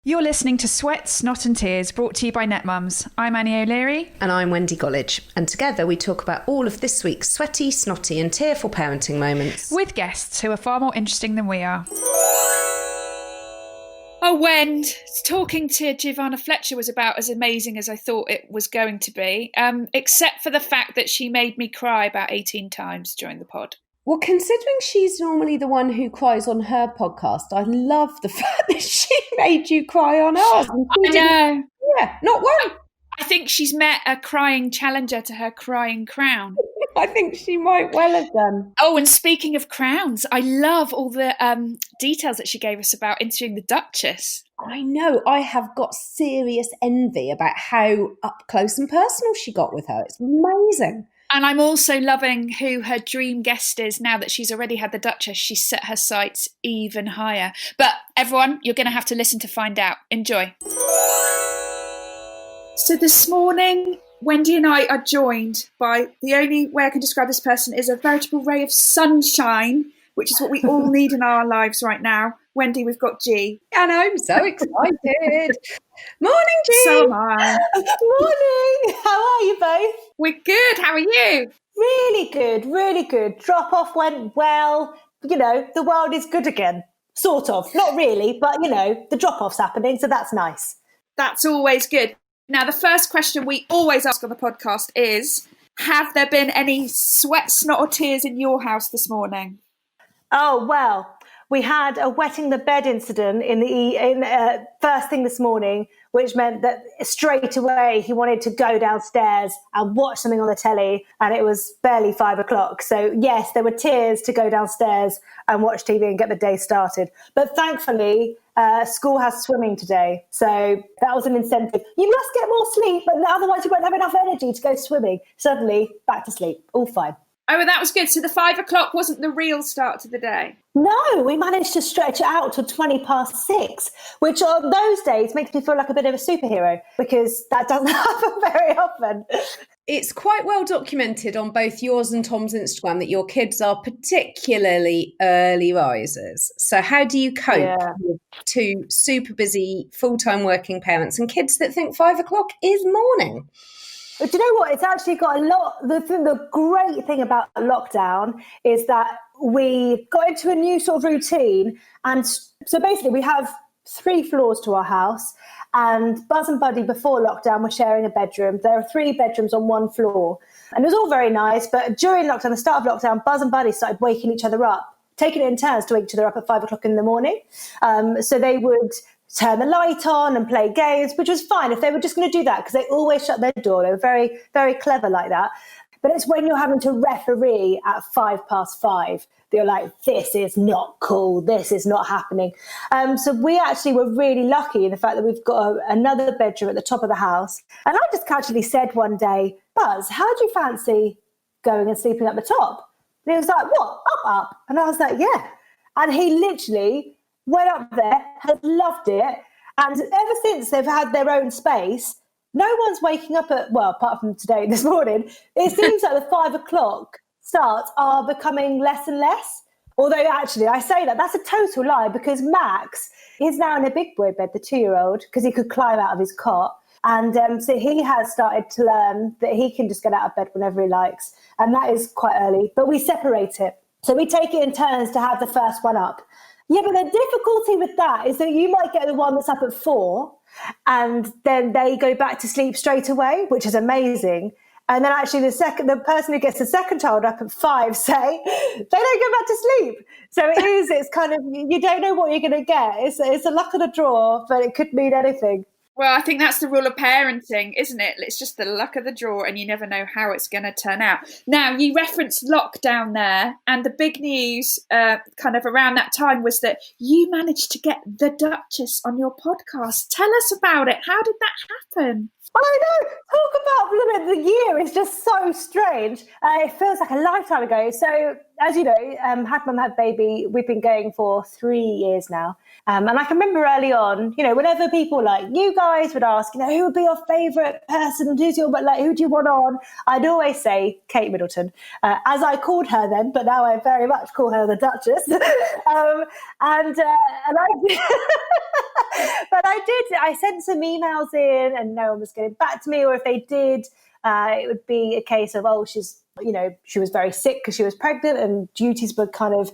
You're listening to Sweat, Snot and Tears, brought to you by NetMums. I'm Annie O'Leary. And I'm Wendy Gollidge. And together we talk about all of this week's sweaty, snotty and tearful parenting moments. With guests who are far more interesting than we are. Oh, Wend, talking to Giovanna Fletcher was about as amazing as I thought it was going to be, except for the fact that she made me cry about 18 times during the pod. Well, considering she's normally the one who cries on her podcast, I love the fact that she made you cry on ours. I know. Yeah, not one. I think she's met a crying challenger to her crying crown. I think she might well have done. Oh, and speaking of crowns, I love all the details that she gave us about interviewing the Duchess. I know. I have got serious envy about how up close and personal she got with her. It's amazing. And I'm also loving who her dream guest is now that she's already had the Duchess. She's set her sights even higher. But everyone, you're going to have to listen to find out. Enjoy. So this morning, Wendy and I are joined by, the only way I can describe this person is a veritable ray of sunshine, which is what we all need in our lives right now. Wendy, we've got G. And I'm so excited. Morning, G. So am I. Morning. How are you both? We're good. How are you? Really good, really good. Drop off went well. You know, the world is good again. Sort of. Not really, but you know, the drop off's happening, so that's nice. That's always good. Now, the first question we always ask on the podcast is, have there been any sweat, snot or tears in your house this morning? Oh, well, we had a wetting the bed incident in first thing this morning, which meant that straight away he wanted to go downstairs and watch something on the telly, and it was barely 5 o'clock. So yes, there were tears to go downstairs and watch TV and get the day started. But thankfully, school has swimming today, so that was an incentive. You must get more sleep, but otherwise you won't have enough energy to go swimming. Suddenly, back to sleep, all fine. Oh, well, that was good. So the 5 o'clock wasn't the real start to the day? No, we managed to stretch it out to 6:20, which on those days makes me feel like a bit of a superhero because that doesn't happen very often. It's quite well documented on both yours and Tom's Instagram that your kids are particularly early risers. So how do you cope with two super busy full-time working parents and kids that think 5 o'clock is morning? But do you know what? It's actually got a lot. The great thing about lockdown is that we got into a new sort of routine. And so basically we have 3 floors to our house, and Buzz and Buddy before lockdown were sharing a bedroom. There are 3 bedrooms on 1 floor. And it was all very nice. But during lockdown, the start of lockdown, Buzz and Buddy started waking each other up, taking it in turns to wake each other up at 5 o'clock in the morning. So they would turn the light on and play games, which was fine if they were just going to do that because they always shut their door. They were very, very clever like that. But it's when you're having to referee at 5:05 that you're like, this is not cool. This is not happening. So we actually were really lucky in the fact that we've got another bedroom at the top of the house. And I just casually said one day, Buzz, how do you fancy going and sleeping at the top? And he was like, what? Up? And I was like, yeah. And he literally went up there, has loved it, and ever since they've had their own space, no one's waking up at, well, apart from today, this morning, it seems like the 5 o'clock starts are becoming less and less. Although actually, I say that, that's a total lie because Max is now in a big boy bed, the 2-year-old, because he could climb out of his cot. And so he has started to learn that he can just get out of bed whenever he likes. And that is quite early, but we separate it. So we take it in turns to have the first one up. Yeah, but the difficulty with that is that you might get the one that's up at 4 and then they go back to sleep straight away, which is amazing. And then actually the person who gets the second child up at 5 say, they don't go back to sleep. So it's kind of, you don't know what you're going to get. It's a luck of the draw, but it could mean anything. Well, I think that's the rule of parenting, isn't it? It's just the luck of the draw and you never know how it's going to turn out. Now, you referenced lockdown there, and the big news kind of around that time was that you managed to get the Duchess on your podcast. Tell us about it. How did that happen? I know. Talk about the year is just so strange. It feels like a lifetime ago. So as you know, Had Mum Had Baby, we've been going for 3 years now. And I can remember early on, whenever people like you guys would ask, who would be your favourite person? Who do you want on? I'd always say Kate Middleton, as I called her then, but now I very much call her the Duchess. I sent some emails in and no one was getting back to me, or if they did, it would be a case of, she was very sick because she was pregnant and duties were kind of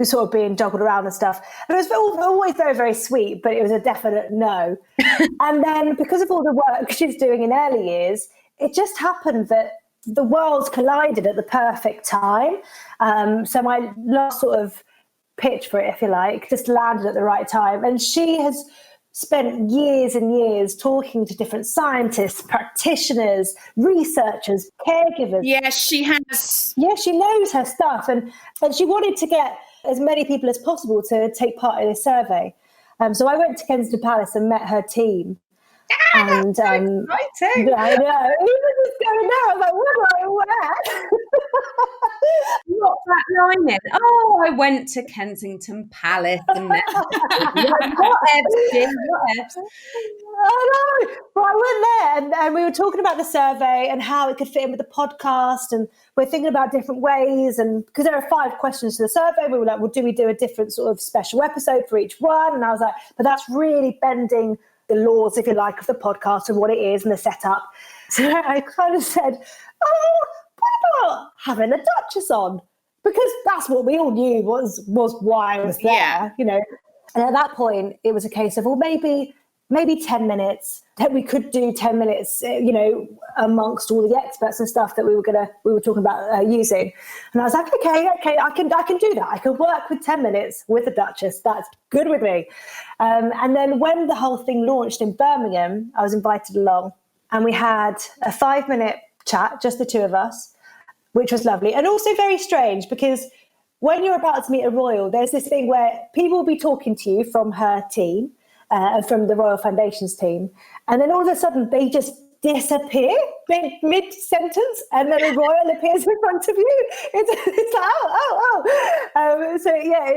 sort of being juggled around and stuff. And it was always very, very sweet, but it was a definite no. And then because of all the work she's doing in early years, it just happened that the worlds collided at the perfect time. So my last sort of pitch for it, if you like, just landed at the right time. And she has spent years and years talking to different scientists, practitioners, researchers, caregivers. Yes, she has. Yeah, she knows her stuff. And she wanted to get as many people as possible to take part in this survey. So I went to Kensington Palace and met her team. That's so exciting. Yeah, I know. Even just going there, I was like, what do I wear? Not that line in. Oh, I went to Kensington Palace and met whatevs. I know. But I went there and we were talking about the survey and how it could fit in with the podcast, and we're thinking about different ways, and because there are 5 questions to the survey, we were like, well, do we do a different sort of special episode for each one? And I was like, but that's really bending the laws, if you like, of the podcast and what it is and the setup. So I kind of said, what about having a Duchess on? Because that's what we all knew was why I was there, And at that point, it was a case of, well, maybe 10 minutes, that we could do 10 minutes, amongst all the experts and stuff that we were talking about using. And I was like, okay, I can do that. I can work with 10 minutes with the Duchess. That's good with me. And then when the whole thing launched in Birmingham, I was invited along and we had a 5-minute chat, just the two of us, which was lovely. And also very strange because when you're about to meet a royal, there's this thing where people will be talking to you from her team, from the Royal Foundations team, and then all of a sudden they just disappear mid-sentence, and then a royal appears in front of you. It's like, so yeah,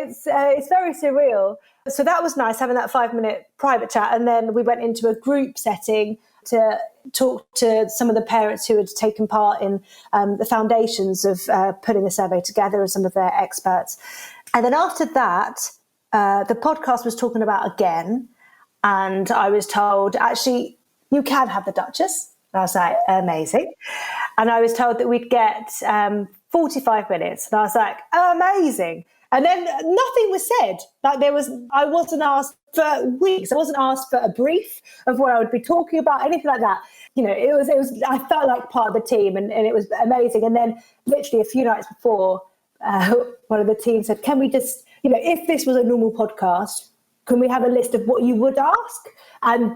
it's very surreal. So that was nice, having that 5-minute private chat, and then we went into a group setting to talk to some of the parents who had taken part in the foundations of putting the survey together and some of their experts. And then after that, the podcast was talking about again, and I was told, actually, you can have the Duchess. And I was like, amazing. And I was told that we'd get 45 minutes. And I was like, amazing. And then nothing was said. I wasn't asked for weeks. I wasn't asked for a brief of what I would be talking about, anything like that. It was. I felt like part of the team, and it was amazing. And then literally a few nights before, one of the team said, can we just, if this was a normal podcast, can we have a list of what you would ask?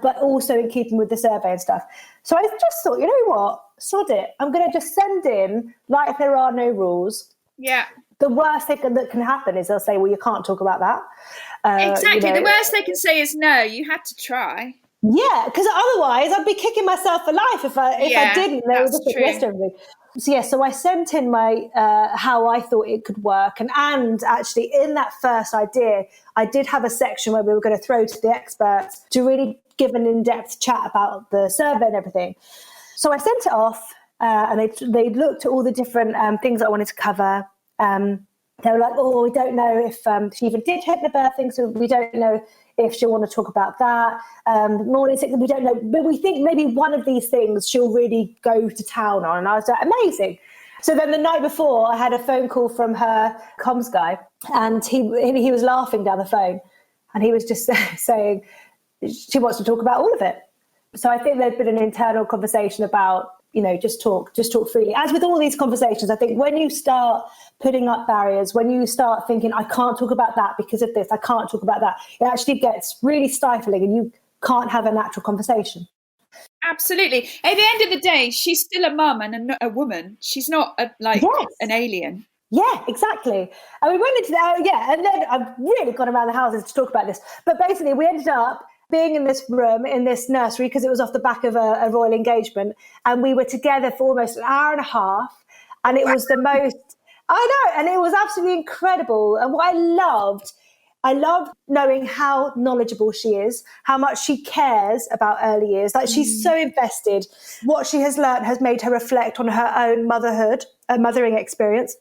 But also in keeping with the survey and stuff. So I just thought, you know what? Sod it. I'm going to just send in like there are no rules. Yeah. The worst thing that can happen is they'll say, well, you can't talk about that. Exactly. The worst they can say is no, you had to try. Yeah, because otherwise I'd be kicking myself for life if I didn't. They would just suggest everything. So I sent in my how I thought it could work, and actually in that first idea, I did have a section where we were going to throw to the experts to really give an in-depth chat about the survey and everything. So I sent it off, and they looked at all the different things I wanted to cover. They were like, oh, we don't know if she even did hypnobirthing, so we don't know if she'll want to talk about that. Morning sickness, we don't know. But we think maybe one of these things she'll really go to town on. And I was like, amazing. So then the night before, I had a phone call from her comms guy, and he was laughing down the phone. And he was just saying, she wants to talk about all of it. So I think there'd been an internal conversation about, just talk freely. As with all these conversations, I think when you start putting up barriers, when you start thinking, I can't talk about that because of this, I can't talk about that, it actually gets really stifling and you can't have a natural conversation. Absolutely. At the end of the day, she's still a mum and a woman. She's not an alien. Yeah, exactly. And we went into that, and then I've really gone around the houses to talk about this. But basically, we ended up being in this room, in this nursery, because it was off the back of a royal engagement. And we were together for almost an hour and a half. And it was the most I know, and it was absolutely incredible. And what I loved knowing how knowledgeable she is, how much she cares about early years. Like, she's so invested. What she has learned has made her reflect on her own mothering experience,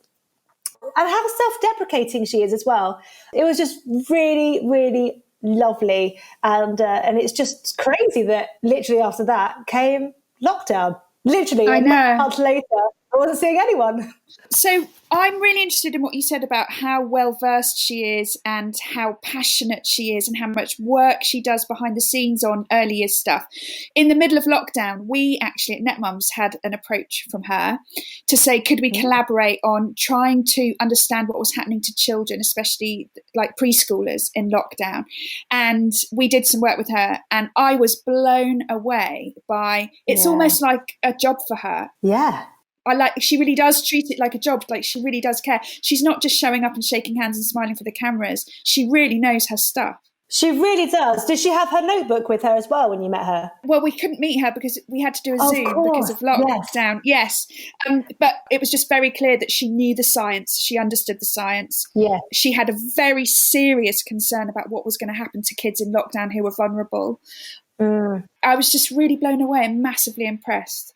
and how self-deprecating she is as well. It was just really, really lovely. And it's just crazy that literally after that came lockdown. Literally a month later, I wasn't seeing anyone. So I'm really interested in what you said about how well versed she is and how passionate she is and how much work she does behind the scenes on early years stuff. In the middle of lockdown, we actually at NetMums had an approach from her to say, could we collaborate on trying to understand what was happening to children, especially like preschoolers in lockdown. And we did some work with her, and I was blown away by, it's almost like a job for her. Yeah. She really does treat it like a job. Like, she really does care. She's not just showing up and shaking hands and smiling for the cameras. She really knows her stuff. She really does. Did she have her notebook with her as well when you met her? Well, we couldn't meet her because we had to do a Zoom because of lockdown. Yes. But it was just very clear that she knew the science. She understood the science. Yeah. She had a very serious concern about what was going to happen to kids in lockdown who were vulnerable. I was just really blown away and massively impressed.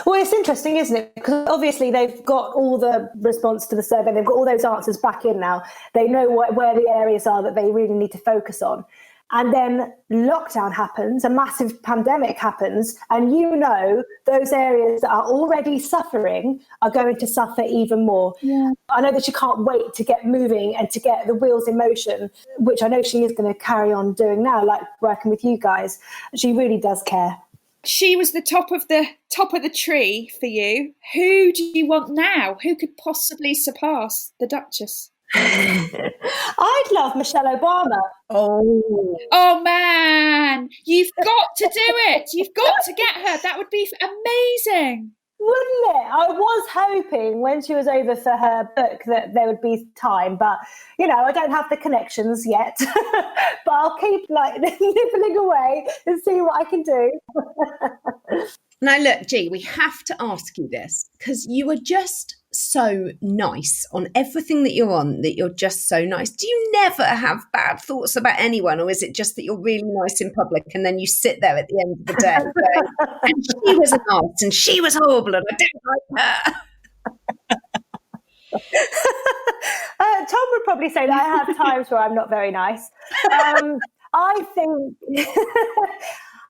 Well, it's interesting, isn't it? Because obviously they've got all the response to the survey. They've got all those answers back in now. They know where the areas are that they really need to focus on. And then lockdown happens, a massive pandemic happens, and those areas that are already suffering are going to suffer even more. Yeah. I know that she can't wait to get moving and to get the wheels in motion, which I know she is going to carry on doing now, like working with you guys. She really does care. She was the top of the tree for you. Who do you want now? Who could possibly surpass the Duchess? I'd love Michelle Obama. Oh man, you've got to do it. You've got to get her. That would be amazing. Wouldn't it? I was hoping when she was over for her book that there would be time, but I don't have the connections yet. But I'll keep nibbling away and see what I can do. Now, look, G, we have to ask you this because you are just so nice on everything that you're on, that you're just so nice. Do you never have bad thoughts about anyone, or is it just that you're really nice in public and then you sit there at the end of the day going, and she was nice and she was horrible and I don't like her? Tom would probably say that I have times where I'm not very nice. I think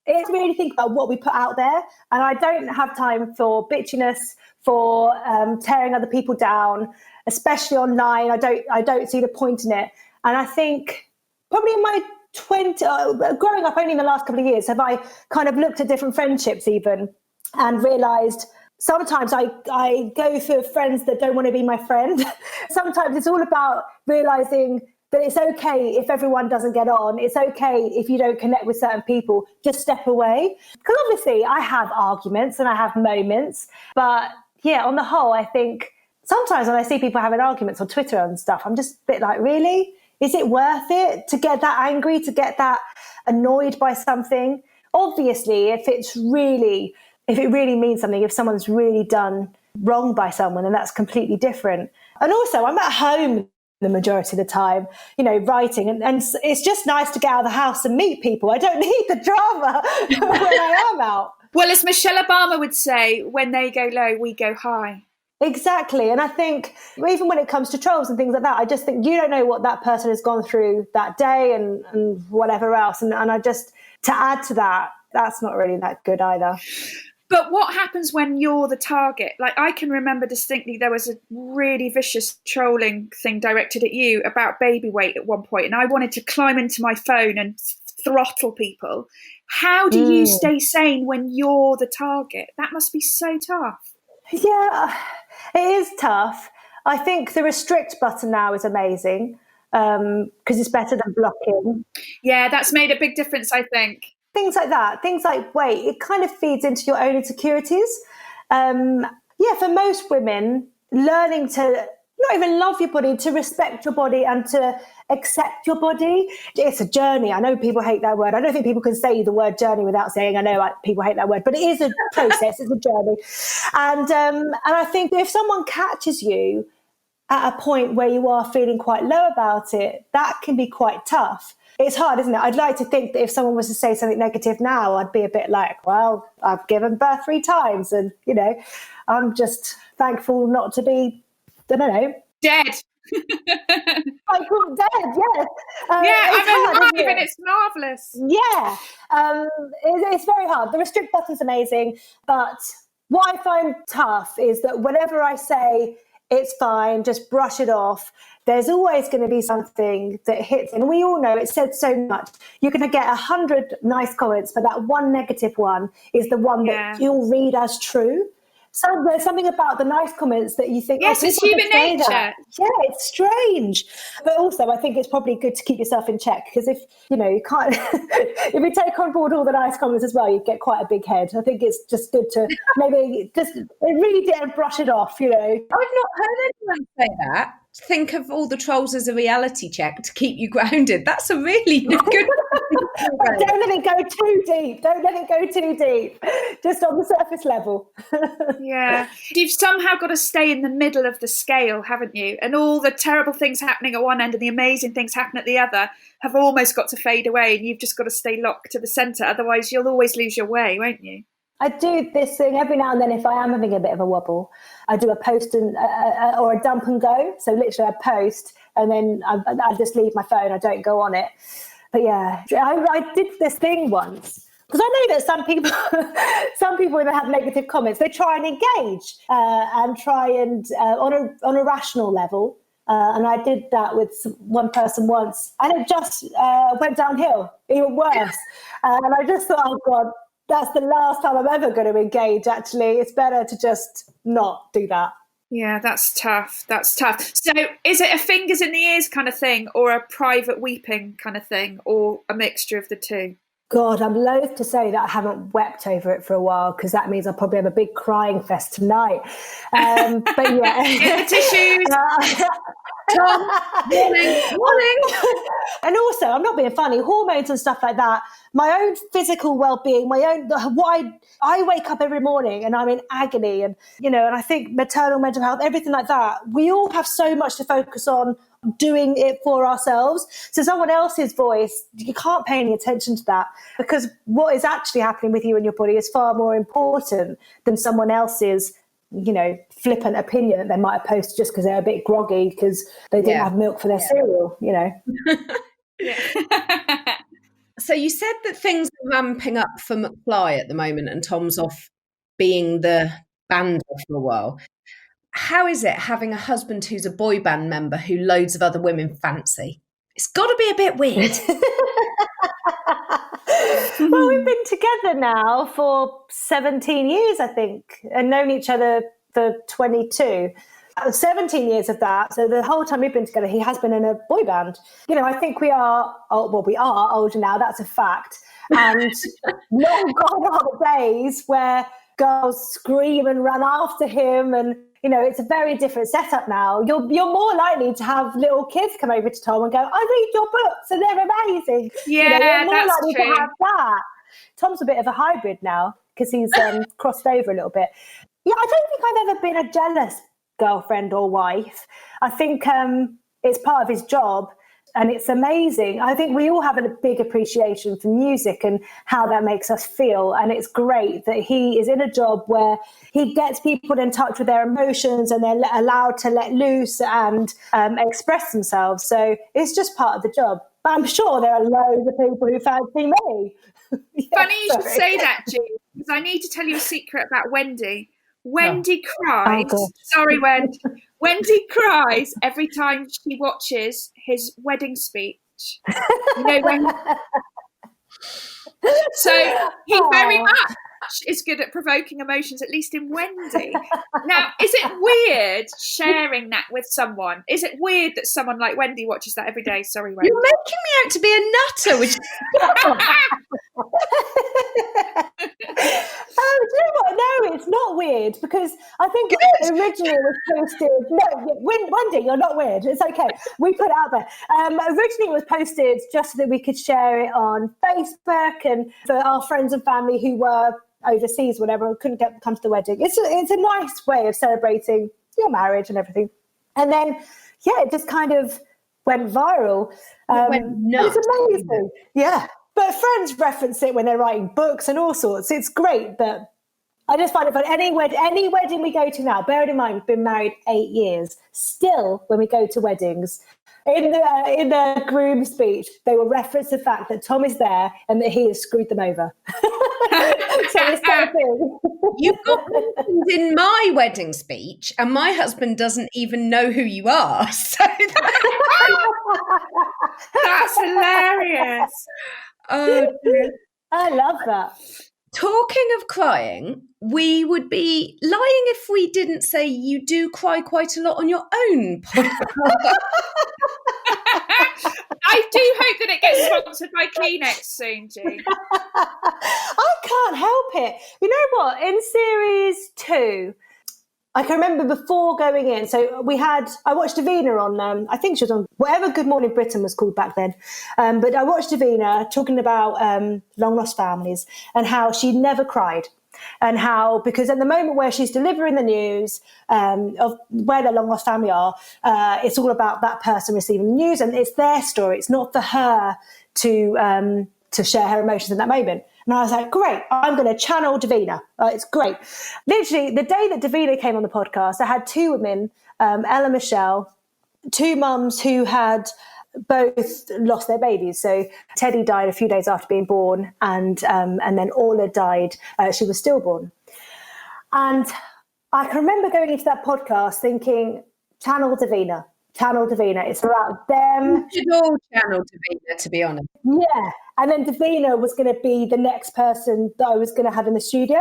it's really think about what we put out there, and I don't have time for bitchiness, for tearing other people down, especially online. I don't see the point in it. And I think probably in my growing up only in the last couple of years, have I kind of looked at different friendships even and realised sometimes I go for friends that don't want to be my friend. Sometimes it's all about realising that it's okay if everyone doesn't get on. It's okay if you don't connect with certain people. Just step away. Because obviously I have arguments and I have moments. But yeah, on the whole, I think sometimes when I see people having arguments on Twitter and stuff, I'm just a bit like, really? Is it worth it to get that angry, to get that annoyed by something? Obviously, if it really means something, if someone's really done wrong by someone, then that's completely different. And also, I'm at home the majority of the time, writing. And it's just nice to get out of the house and meet people. I don't need the drama when I am out. Well, as Michelle Obama would say, when they go low, we go high. Exactly. And I think even when it comes to trolls and things like that, I just think you don't know what that person has gone through that day and whatever else. And I just, to add to that, that's not really that good either. But what happens when you're the target? Like, I can remember distinctly there was a really vicious trolling thing directed at you about baby weight at one point, and I wanted to climb into my phone and throttle people. How do you stay sane when you're the target? That must be so tough. Yeah, it is tough. I think the restrict button now is amazing because it's better than blocking. Yeah, that's made a big difference, I think. Things like that, things like weight, it kind of feeds into your own insecurities. For most women, learning to not even love your body, to respect your body and to accept your body, it's a journey. I know people hate that word. I don't think people can say the word journey without saying, I know people hate that word, but it is a process, it's a journey. And I think if someone catches you at a point where you are feeling quite low about it, that can be quite tough. It's hard, isn't it? I'd like to think that if someone was to say something negative now, I'd be a bit like, well, I've given birth 3 times and, you know, I'm just thankful not to be, I don't know. Dead. I call dead, yes. I'm alive and it's marvellous. Yeah, it's very hard. The restrict button's amazing, but what I find tough is that whenever I say it's fine, just brush it off, there's always going to be something that hits. And we all know it said so much. You're going to get 100 nice comments, but that one negative one is the one that you'll read as true. So there's something about the nice comments that you think, yes, it's human nature. Yeah, it's strange. But also, I think it's probably good to keep yourself in check, because if you can't, if you take on board all the nice comments as well, you get quite a big head. I think it's just good to maybe just really dare brush it off. You know, I've not heard anyone say that. Think of all the trolls as a reality check to keep you grounded. That's a really good. Don't let it go too deep. Don't let it go too deep. Just on the surface level. Yeah. You've somehow got to stay in the middle of the scale, haven't you? And all the terrible things happening at one end and the amazing things happening at the other have almost got to fade away, and you've just got to stay locked to the centre. Otherwise, you'll always lose your way, won't you? I do this thing every now and then. If I am having a bit of a wobble, I do a post or a dump and go. So literally I post and then I just leave my phone. I don't go on it. But yeah, I did this thing once, because I know that some people when they have negative comments, they try and engage and try and on a rational level. And I did that with one person once, and it just went downhill, even worse. And I just thought, oh God, that's the last time I'm ever going to engage, actually. It's better to just not do that. Yeah, that's tough. That's tough. So is it a fingers in the ears kind of thing, or a private weeping kind of thing, or a mixture of the two? God, I'm loath to say that I haven't wept over it for a while, because that means I'll probably have a big crying fest tonight. But yeah. Get the tissues. Tom, morning. And also, I'm not being funny, hormones and stuff like that, my own physical well-being, I wake up every morning and I'm in agony, and and I think maternal mental health, everything like that, we all have so much to focus on doing it for ourselves. So someone else's voice, you can't pay any attention to that, because what is actually happening with you and your body is far more important than someone else's flippant opinion that they might have posted just because they're a bit groggy because they didn't have milk for their cereal, So you said that things are ramping up for McFly at the moment, and Tom's off being the band for a while. How is it having a husband who's a boy band member who loads of other women fancy? It's got to be a bit weird. Well, we've been together now for 17 years, I think, and known each other for 22. 17 years of that. So the whole time we've been together, he has been in a boy band. I think we are older now, that's a fact. And long gone are the days where girls scream and run after him, and it's a very different setup now. You're more likely to have little kids come over to Tom and go, I read your books and they're amazing. Yeah, you're more that's likely true. to have that. Tom's a bit of a hybrid now because he's crossed over a little bit. Yeah, I don't think I've ever been a jealous girlfriend or wife. I think it's part of his job. And it's amazing. I think we all have a big appreciation for music and how that makes us feel. And it's great that he is in a job where he gets people in touch with their emotions and they're allowed to let loose and express themselves. So it's just part of the job. But I'm sure there are loads of people who fancy me. Funny you should say that, Jean, because I need to tell you a secret about Wendy. Wendy cries. Oh, sorry, Wendy. Wendy cries every time she watches his wedding speech. So he very much is good at provoking emotions, at least in Wendy. Now, is it weird sharing that with someone? Is it weird that someone like Wendy watches that every day? Sorry, Wendy. You're making me out to be a nutter. Which... do you know what? No, it's not weird, because I think originally it was posted. No, Wendy, you're not weird. It's okay. We put it out there. Originally it was posted just so that we could share it on Facebook and for our friends and family who were overseas, whatever, couldn't come to the wedding. It's a nice way of celebrating your marriage and everything. And then, it just kind of went viral. It went nuts. It's amazing. Yeah. But friends reference it when they're writing books and all sorts. It's great, but I just find it fun. Any wedding we go to now, bearing in mind we've been married 8 years, still when we go to weddings, in the groom's speech, they will reference the fact that Tom is there and that he has screwed them over. So it's kind of thing. You've got in my wedding speech, and my husband doesn't even know who you are. So That's hilarious. oh, dear. I love that. Talking of crying, we would be lying if we didn't say you do cry quite a lot on your own podcast. I do hope that it gets sponsored by Kleenex soon, Jean. I can't help it. You know what? In series 2, I can remember before going in. So I watched Davina on, I think she was on whatever Good Morning Britain was called back then. But I watched Davina talking about long lost families and how she never cried. And how, because at the moment where she's delivering the news of where their long lost family are, it's all about that person receiving the news, and it's their story. It's not for her to share her emotions in that moment. And I was like, great, I'm going to channel Davina. It's great. Literally, the day that Davina came on the podcast, I had 2 women, Ella Michelle, 2 mums who had both lost their babies. So Teddy died a few days after being born, and then Orla died. She was stillborn. And I can remember going into that podcast thinking, channel Davina. It's about them. We should all channel Davina, to be honest. Yeah. And then Davina was going to be the next person that I was going to have in the studio.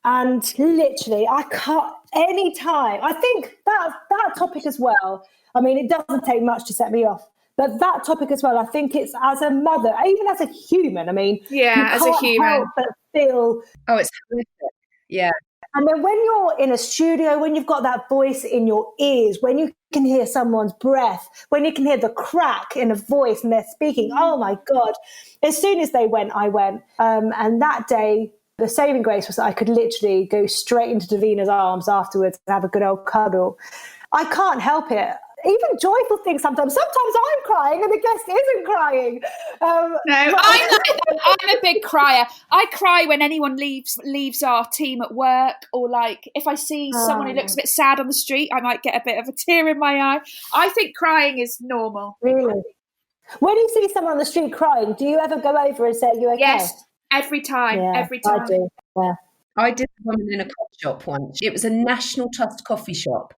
And literally, I can't, anytime, I think that topic as well, I mean, it doesn't take much to set me off. But that topic as well, I think it's as a mother, even as a human, I mean, yeah, as a human, help but feel. Oh, it's horrific. Yeah. And then when you're in a studio, when you've got that voice in your ears, when you can hear someone's breath, when you can hear the crack in a voice and they're speaking, oh my God. As soon as they went, I went. And that day, the saving grace was that I could literally go straight into Davina's arms afterwards and have a good old cuddle. I can't help it. Even joyful things sometimes I'm crying and the guest isn't crying. No, I'm a big crier. I cry when anyone leaves our team at work, or like if I see someone who looks a bit sad on the street, I might get a bit of a tear in my eye. I think crying is normal. Really? When you see someone on the street crying, do you ever go over and say, "Are you okay?" Yes, every time. Yeah, every time. I do. Yeah. I did a woman in a coffee shop once. It was a National Trust coffee shop,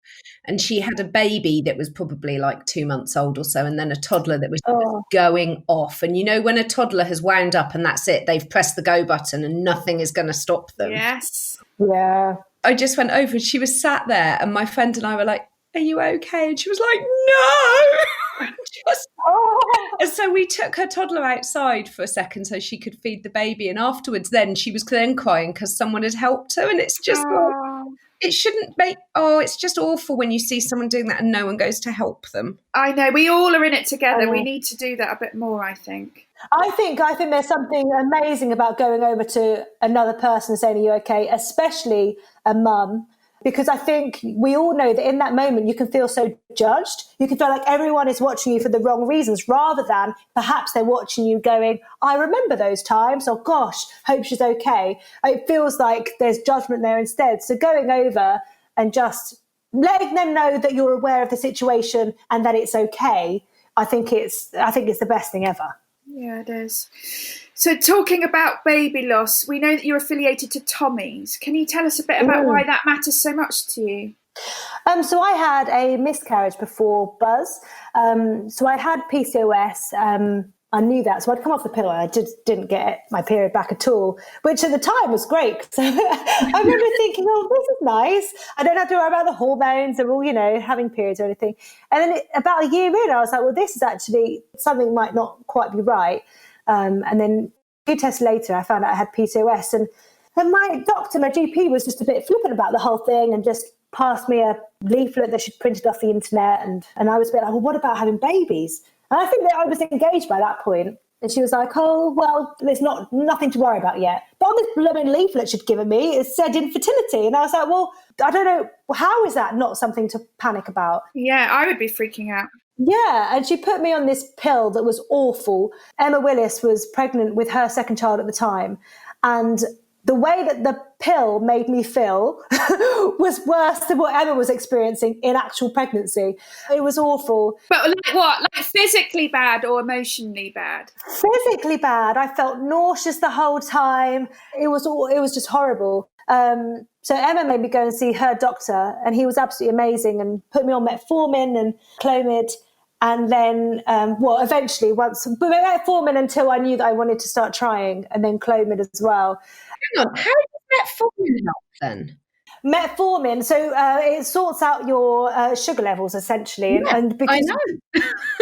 and she had a baby that was probably like 2 months old or so, and then a toddler that was going off. And you know, when a toddler has wound up and that's it, they've pressed the go button and nothing is going to stop them. Yes. Yeah. I just went over and she was sat there, and my friend and I were like, "Are you okay?" And she was like, "No." And so we took her toddler outside for a second so she could feed the baby, and afterwards then she was then crying because someone had helped her. And it's just it shouldn't make it's just awful when you see someone doing that and no one goes to help them. I know, we all are in it together. We need to do that a bit more, I think. I think there's something amazing about going over to another person and saying, "Are you okay?" Especially a mum. Because I think we all know that in that moment you can feel so judged. You can feel like everyone is watching you for the wrong reasons, rather than perhaps they're watching you going, "I remember those times," or "Gosh, hope she's okay." It feels like there's judgment there instead. So going over and just letting them know that you're aware of the situation and that it's okay, I think it's the best thing ever. Yeah, it is. So talking about baby loss, we know that you're affiliated to Tommy's. Can you tell us a bit about why that matters so much to you? So I had a miscarriage before Buzz. So I had PCOS. I knew that. So I'd come off the pill and I just didn't get my period back at all, which at the time was great. So I remember thinking, "Oh, this is nice. I don't have to worry about the hormones or all, having periods or anything." And then about a year in, I was like, well, this is actually something might not quite be right. And then a few tests later, I found out I had PCOS. And my doctor, my GP, was just a bit flippant about the whole thing and just passed me a leaflet that she'd printed off the internet. And I was a bit like, well, what about having babies? And I think that I was engaged by that point. And she was like, "Oh, well, there's nothing to worry about yet." But on this blooming leaflet she'd given me, it said infertility. And I was like, well, I don't know, how is that not something to panic about? Yeah, I would be freaking out. Yeah, and she put me on this pill that was awful. Emma Willis was pregnant with her second child at the time, and the way that the pill made me feel was worse than what Emma was experiencing in actual pregnancy. It was awful. But like what? Like physically bad or emotionally bad? Physically bad. I felt nauseous the whole time. It was just horrible. So Emma made me go and see her doctor, and he was absolutely amazing and put me on metformin and Clomid. And then, eventually metformin until I knew that I wanted to start trying, and then Clomid as well. Hang on, how does metformin help then? Metformin, so it sorts out your sugar levels essentially, and because I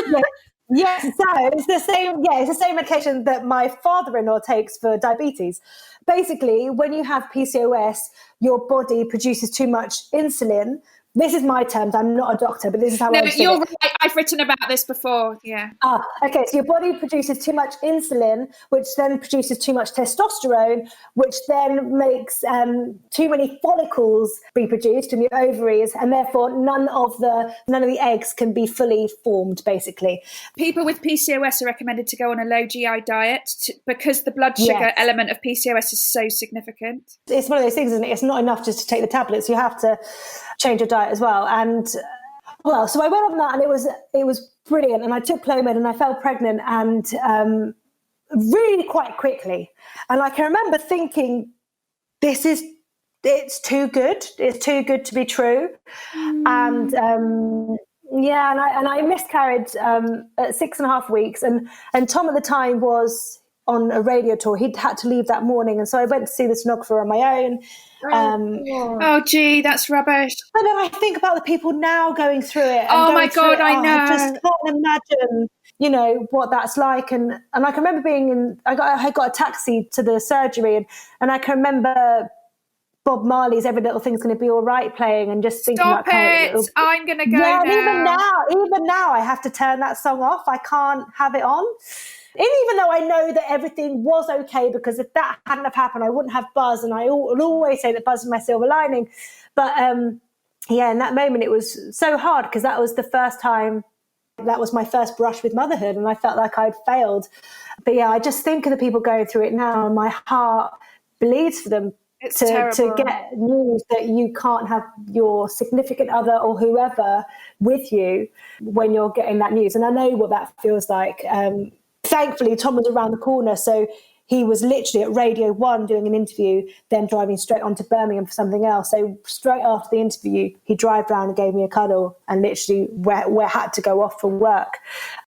know. yes, so it's the same. Yeah, it's the same medication that my father-in-law takes for diabetes. Basically, when you have PCOS, your body produces too much insulin. This is my terms. I'm not a doctor, but this is how I understand you're it. right. I've written about this before. Yeah. Okay. So your body produces too much insulin, which then produces too much testosterone, which then makes too many follicles be produced in your ovaries, and therefore none of the eggs can be fully formed. Basically, people with PCOS are recommended to go on a low GI diet because the blood sugar element of PCOS is so significant. It's one of those things, isn't it? It's not enough just to take the tablets. You have to change your diet as well. And so I went on that, and it was brilliant. And I took Clomid, and I fell pregnant, and really quite quickly. And I can remember thinking, it's too good. It's too good to be true. And I miscarried at 6.5 weeks, and Tom at the time was on a radio tour. He'd had to leave that morning, and so I went to see the sonographer on my own. Oh, gee, that's rubbish. But then I think about the people now going through it. Oh my God, I know. I just can't imagine, what that's like. And I can remember I got a taxi to the surgery, and I can remember Bob Marley's "Every Little Thing's Going to Be All Right" playing, and just thinking, stop it! I'm going to go now. Even now, I have to turn that song off. I can't have it on. And even though I know that everything was okay, because if that hadn't have happened, I wouldn't have Buzz, and I will always say that Buzz is my silver lining. But in that moment, it was so hard, because that was the first time, that was my first brush with motherhood, and I felt like I'd failed. But I just think of the people going through it now, and my heart bleeds for them. To get news that you can't have your significant other or whoever with you when you're getting that news. And I know what that feels like. Thankfully, Tom was around the corner, so he was literally at Radio 1 doing an interview, then driving straight on to Birmingham for something else. So straight after the interview, he drove round and gave me a cuddle, and literally we had to go off for work.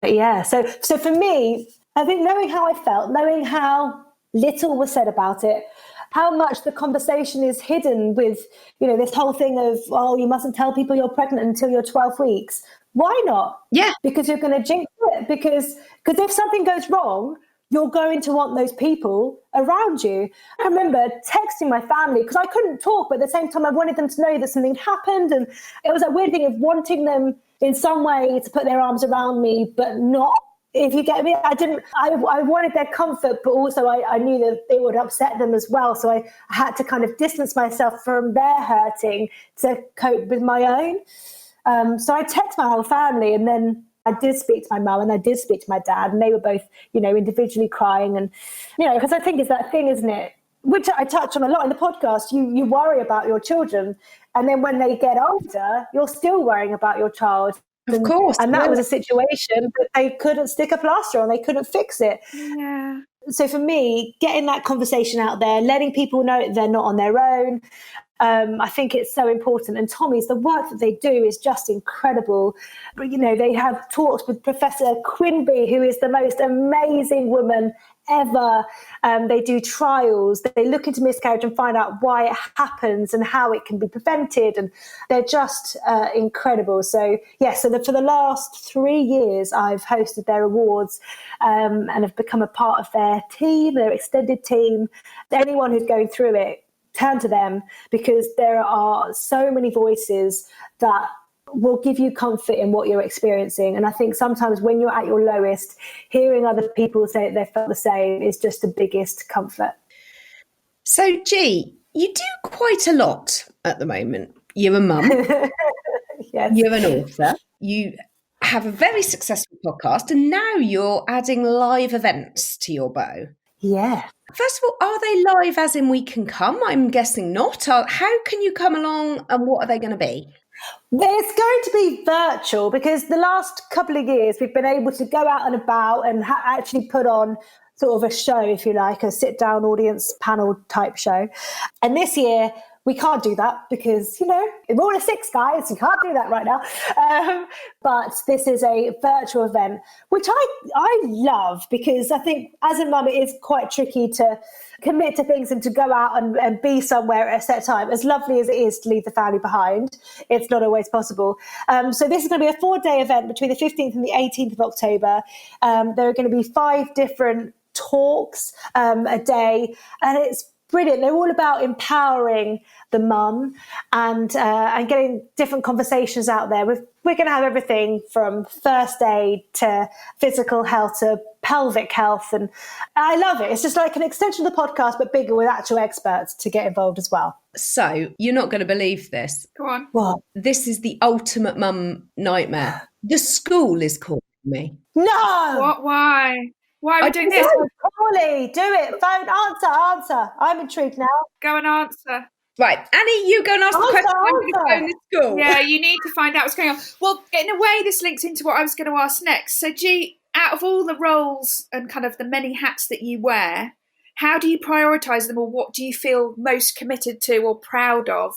But so for me, I think knowing how I felt, knowing how little was said about it, how much the conversation is hidden with, this whole thing of, you mustn't tell people you're pregnant until you're 12 weeks. Why not? Yeah. Because you're going to jinx it. Because if something goes wrong, you're going to want those people around you. I remember texting my family, because I couldn't talk, but at the same time I wanted them to know that something had happened. And it was a weird thing of wanting them in some way to put their arms around me, but not. If you get me, I wanted their comfort, but also I knew that it would upset them as well. So I had to kind of distance myself from their hurting to cope with my own. So I texted my whole family, and then I did speak to my mum, and I did speak to my dad, and they were both, individually crying. And, because I think it's that thing, isn't it? Which I touch on a lot in the podcast. You worry about your children, and then when they get older, you're still worrying about your child. Of course. And that was a situation that they couldn't stick a plaster on. They couldn't fix it. Yeah. So for me, getting that conversation out there, letting people know that they're not on their own, I think it's so important. And Tommy's, the work that they do is just incredible. But, they have talks with Professor Quinby, who is the most amazing woman ever. They do trials. They look into miscarriage and find out why it happens and how it can be prevented. And they're just incredible. So, for the last 3 years, I've hosted their awards and have become a part of their team, their extended team. Anyone who's going through it, turn to them, because there are so many voices that will give you comfort in what you're experiencing. And I think sometimes when you're at your lowest, hearing other people say that they felt the same is just the biggest comfort. So, G, you do quite a lot at the moment. You're a mum. Yes. You're an author. You have a very successful podcast, and now you're adding live events to your bow. Yeah. First of all, are they live as in we can come? I'm guessing not. How can you come along, and what are they going to be? It's going to be virtual because the last couple of years we've been able to go out and about and actually put on sort of a show, if you like, a sit-down audience panel type show. And this year we can't do that because, Rule of 6, guys, you can't do that right now. But this is a virtual event, which I love because I think as a mum, it is quite tricky to commit to things and to go out and be somewhere at a set time. As lovely as it is to leave the family behind, it's not always possible. So this is going to be a 4-day event between the 15th and the 18th of October. There are going to be 5 different talks a day, and it's brilliant. They're all about empowering the mum and getting different conversations out there. We're going to have everything from first aid to physical health to pelvic health, and I love it. It's just like an extension of the podcast, but bigger with actual experts to get involved as well. So you're not going to believe this. Go on. What? This is the ultimate mum nightmare. The school is calling me. No! What? Why? Why are we doing this? Corley, do it. Phone, answer. I'm intrigued now. Go and answer. Right, Annie, you go and ask the question. I'm going to phone the school. Yeah, you need to find out what's going on. Well, in a way, this links into what I was going to ask next. So, G, out of all the roles and kind of the many hats that you wear, how do you prioritise them, or what do you feel most committed to or proud of?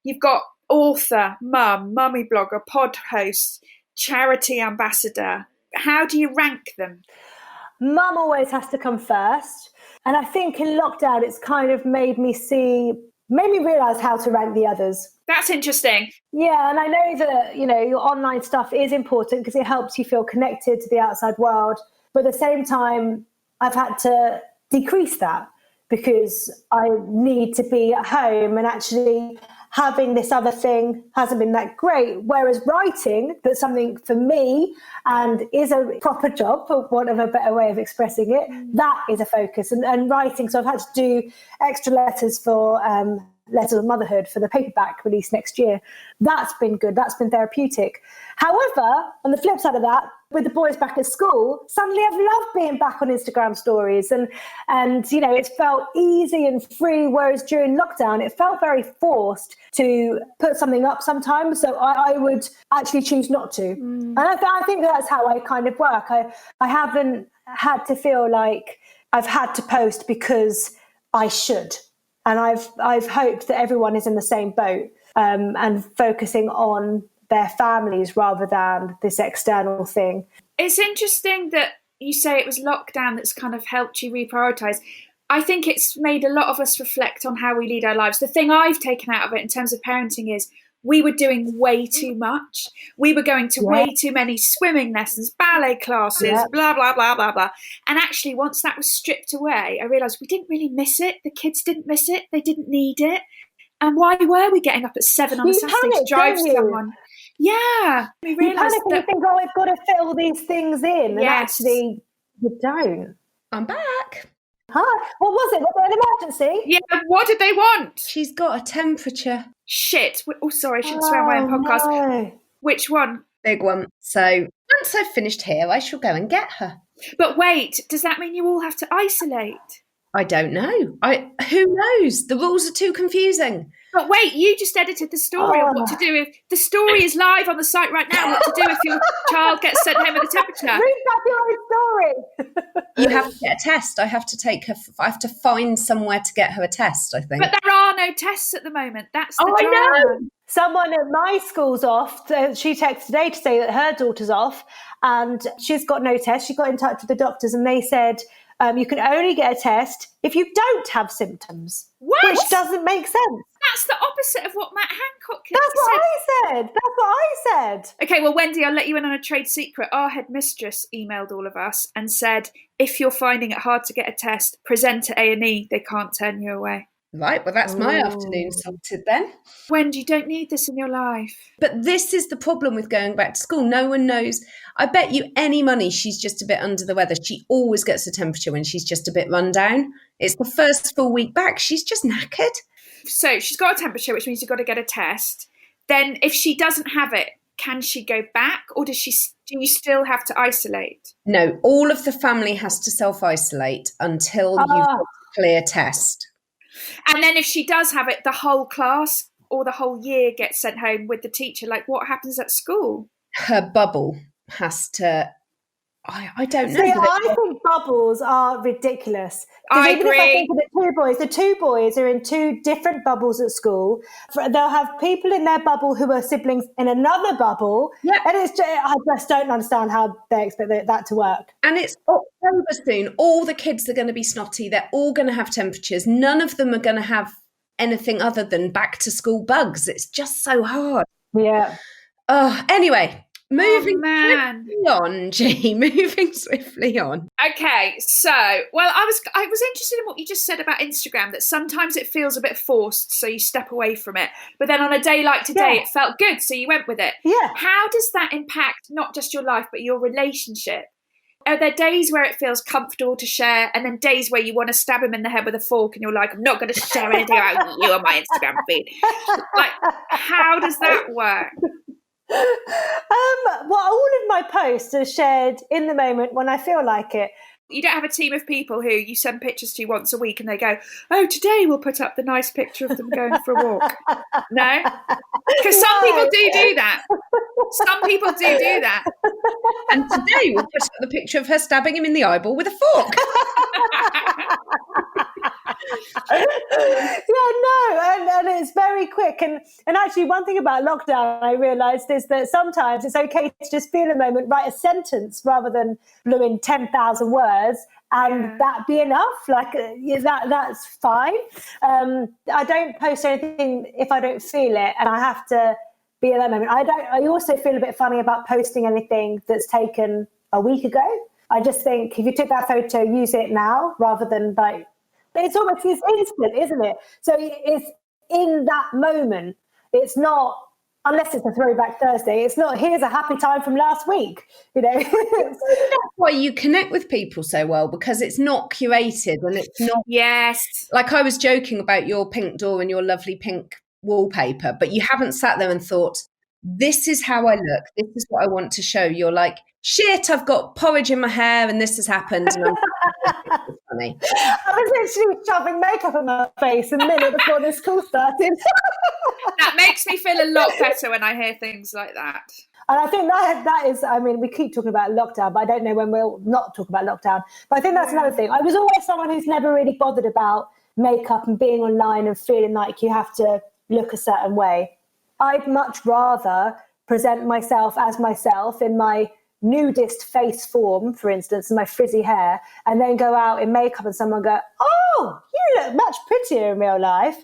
You've got author, mum, mummy blogger, pod host, charity ambassador. How do you rank them? Mum always has to come first. And I think in lockdown, it's kind of made me realise how to rank the others. That's interesting. Yeah, and I know that, your online stuff is important because it helps you feel connected to the outside world. But at the same time, I've had to decrease that because I need to be at home, and actually having this other thing hasn't been that great. Whereas writing, that's something for me and is a proper job, for want of a better way of expressing it, that is a focus. And writing, so I've had to do extra letters for Letters of Motherhood for the paperback release next year. That's been good. That's been therapeutic. However, on the flip side of that, with the boys back at school, suddenly I've loved being back on Instagram stories and it's felt easy and free, whereas during lockdown, it felt very forced to put something up sometimes. So I would actually choose not to. And I think that's how I kind of work. I haven't had to feel like I've had to post because I should. And I've hoped that everyone is in the same boat and focusing on their families rather than this external thing. It's interesting that you say it was lockdown that's kind of helped you reprioritise. I think it's made a lot of us reflect on how we lead our lives. The thing I've taken out of it in terms of parenting is we were doing way too much. We were going to way too many swimming lessons, ballet classes, blah, blah, blah, blah, blah. And actually, once that was stripped away, I realised we didn't really miss it. The kids didn't miss it. They didn't need it. And why were we getting up at 7 on a Saturday to drive someone? Yeah. We realised that... You think, I've got to fit all these things in. And actually, you don't. I'm back. Hi. What was it? Was there an emergency? Yeah, what did they want? She's got a temperature. Shit. Oh, sorry, I shouldn't swear on my own podcast. No. Which one? Big one. So once I've finished here, I shall go and get her. But wait, does that mean you all have to isolate? I don't know. Who knows? The rules are too confusing. But wait, you just edited the story on what to do if the story is live on the site right now. What to do if your child gets sent home with a temperature? Read back your own story. You have to get a test. I have to take her. I have to find somewhere to get her a test, I think. But there are no tests at the moment. That's the I know. Someone at my school's off. She texted today to say that her daughter's off and she's got no test. She got in touch with the doctors and they said, you can only get a test if you don't have symptoms. What? Which doesn't make sense. That's the opposite of what Matt Hancock said. That's what I said. That's what I said. Okay, well, Wendy, I'll let you in on a trade secret. Our headmistress emailed all of us and said, if you're finding it hard to get a test, present to A&E. They can't turn you away. Right, well, that's my afternoon sorted then. Wendy, you don't need this in your life. But this is the problem with going back to school. No one knows. I bet you any money she's just a bit under the weather. She always gets a temperature when she's just a bit run down. It's the first full week back. She's just knackered. So she's got a temperature, which means you've got to get a test. Then if she doesn't have it, can she go back, or do you still have to isolate? No, all of the family has to self-isolate until you've got a clear test. And then if she does have it, the whole class or the whole year gets sent home with the teacher. Like, what happens at school? Her bubble has to... I don't know. See, I think bubbles are ridiculous. I even agree. If I think of the two boys are in two different bubbles at school. They'll have people in their bubble who are siblings in another bubble. Yeah. And I just don't understand how they expect that to work. And it's October soon. All the kids are going to be snotty. They're all going to have temperatures. None of them are going to have anything other than back to school bugs. It's just so hard. Yeah. Anyway. Moving swiftly on, G. Moving swiftly on. Okay, so I was interested in what you just said about Instagram, that sometimes it feels a bit forced, so you step away from it. But then on a day like today, it felt good, so you went with it. Yeah. How does that impact not just your life, but your relationship? Are there days where it feels comfortable to share, and then days where you want to stab him in the head with a fork and you're like, I'm not going to share anything about you on my Instagram feed? Like, how does that work? Well, all of my posts are shared in the moment when I feel like it. You don't have a team of people who you send pictures to once a week and they go, oh, today we'll put up the nice picture of them going for a walk. No? Because some people do that. Some people do that. And today we'll put up the picture of her stabbing him in the eyeball with a fork. And it's very quick. And actually, one thing about lockdown I realised is that sometimes it's okay to just feel a moment, write a sentence rather than blowing 10,000 words, and that be enough. Like that's fine. I don't post anything if I don't feel it, and I have to be at that moment. I also feel a bit funny about posting anything that's taken a week ago. I just think if you took that photo, use it now rather than like. It's instant, isn't it? So it's in that moment. It's not, unless it's a throwback Thursday, it's not, here's a happy time from last week, you know. That's why you connect with people so well, because it's not curated and it's not. Yes. Like I was joking about your pink door and your lovely pink wallpaper, but you haven't sat there and thought, this is how I look. This is what I want to show. You're like, shit, I've got porridge in my hair and this has happened. And I'm funny. I was literally shoving makeup on my face a minute before this call started. That makes me feel a lot better when I hear things like that. And I think that is, I mean, we keep talking about lockdown, but I don't know when we'll not talk about lockdown. But I think that's another thing. I was always someone who's never really bothered about makeup and being online and feeling like you have to look a certain way. I'd much rather present myself as myself in my nudist face form, for instance, and my frizzy hair, and then go out in makeup and someone go, oh, you look much prettier in real life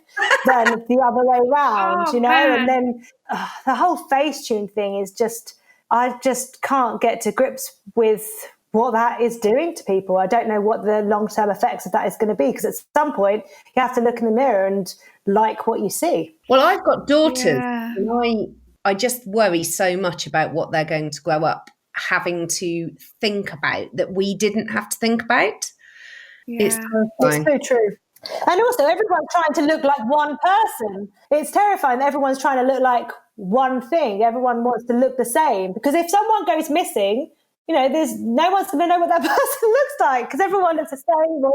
than the other way around, you know? Man. And then the whole Facetune thing is just, I just can't get to grips with what that is doing to people. I don't know what the long-term effects of that is going to be, because at some point you have to look in the mirror and like what you see. Well, I've got daughters and I just worry so much about what they're going to grow up having to think about that we didn't have to think about. It's terrifying. It's so true. And also everyone's trying to look like one person. It's terrifying that everyone's trying to look like one thing. Everyone wants to look the same, because if someone goes missing, you know, there's no one's going to know what that person looks like, because everyone looks the same. Or